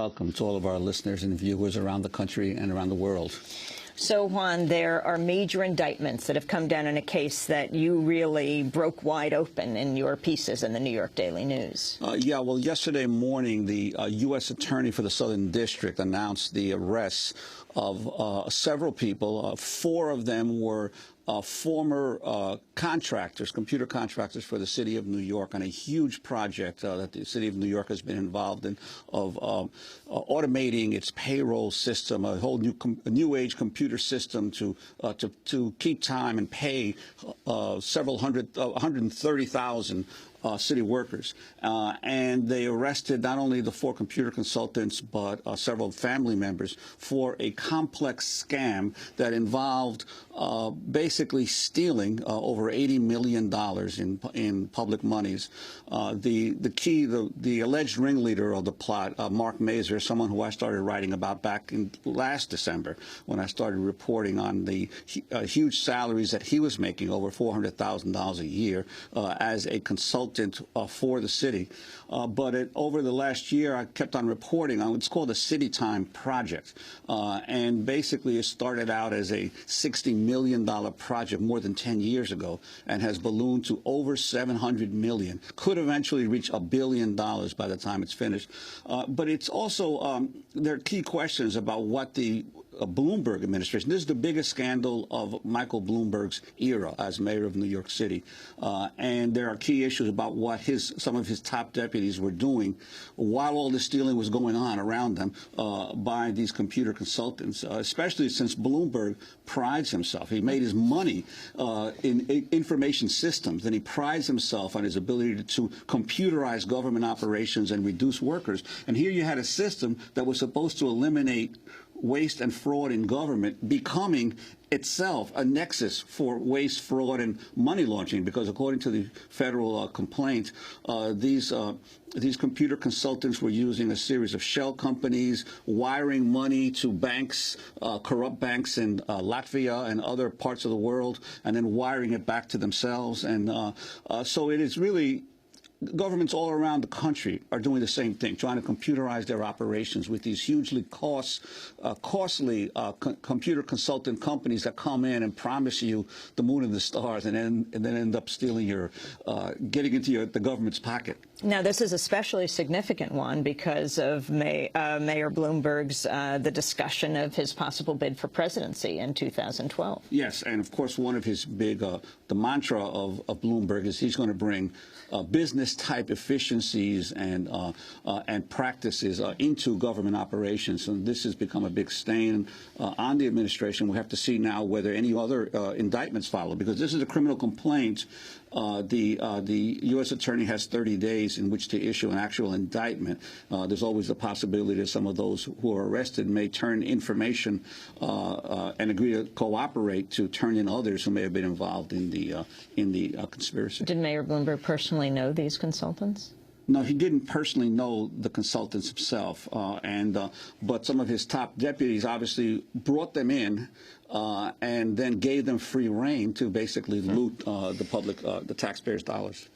welcome to all of our listeners and viewers around the country and around the world. So, Juan, there are major indictments that have come down in a case that you really broke wide open in your pieces in the New York Daily News. Yeah, well, yesterday morning, the U.S. Attorney for the Southern District announced the arrests of several people. Four of them were former contractors, computer contractors for the City of New York on a huge project that the City of New York has been involved in of automating its payroll system, a whole new age computer system to keep time and pay several hundred, 130,000 city workers. And they arrested not only the four computer consultants, but several family members for a complex scam that involved basically stealing over $80 million in public monies. The alleged ringleader of the plot, Mark Mazur, someone who I started writing about back in last December when I started reporting on the huge salaries that he was making, over $400,000 a year, as a consultant for the city. But over the last year, I kept on reporting on what's called the CityTime project. And basically, it started out as a $60 million project more than 10 years ago and has ballooned to over $700 million. Could eventually reach $1 billion by the time it's finished. But it's also, there are key questions about what the Bloomberg administration. This is the biggest scandal of Michael Bloomberg's era as mayor of New York City. And there are key issues about what some of his top deputies were doing while all this stealing was going on around them by these computer consultants, especially since Bloomberg prides himself. He made his money in information systems, and he prides himself on his ability to computerize government operations and reduce workers. And here you had a system that was supposed to eliminate waste and fraud in government becoming itself a nexus for waste, fraud, and money laundering, because according to the federal complaint, these computer consultants were using a series of shell companies, wiring money to banks, corrupt banks in Latvia and other parts of the world, and then wiring it back to themselves. And so it is really governments all around the country are doing the same thing, trying to computerize their operations with these hugely costly computer consultant companies that come in and promise you the moon and the stars, and then end up stealing getting into the government's pocket. Now, this is especially significant one because of Mayor Bloomberg's the discussion of his possible bid for presidency in 2012. Yes, and of course, one of his big the mantra of Bloomberg is he's going to bring business-type efficiencies and practices into government operations. And this has become a big stain on the administration. We have to see now whether any other indictments follow, because this is a criminal complaint. The U.S. Attorney has 30 days in which to issue an actual indictment. There's always the possibility that some of those who are arrested may turn information and agree to cooperate to turn in others who may have been involved in the conspiracy. Did Mayor Bloomberg personally know these consultants? No, he didn't personally know the consultants himself, but some of his top deputies obviously brought them in and then gave them free rein to basically loot the taxpayers' dollars.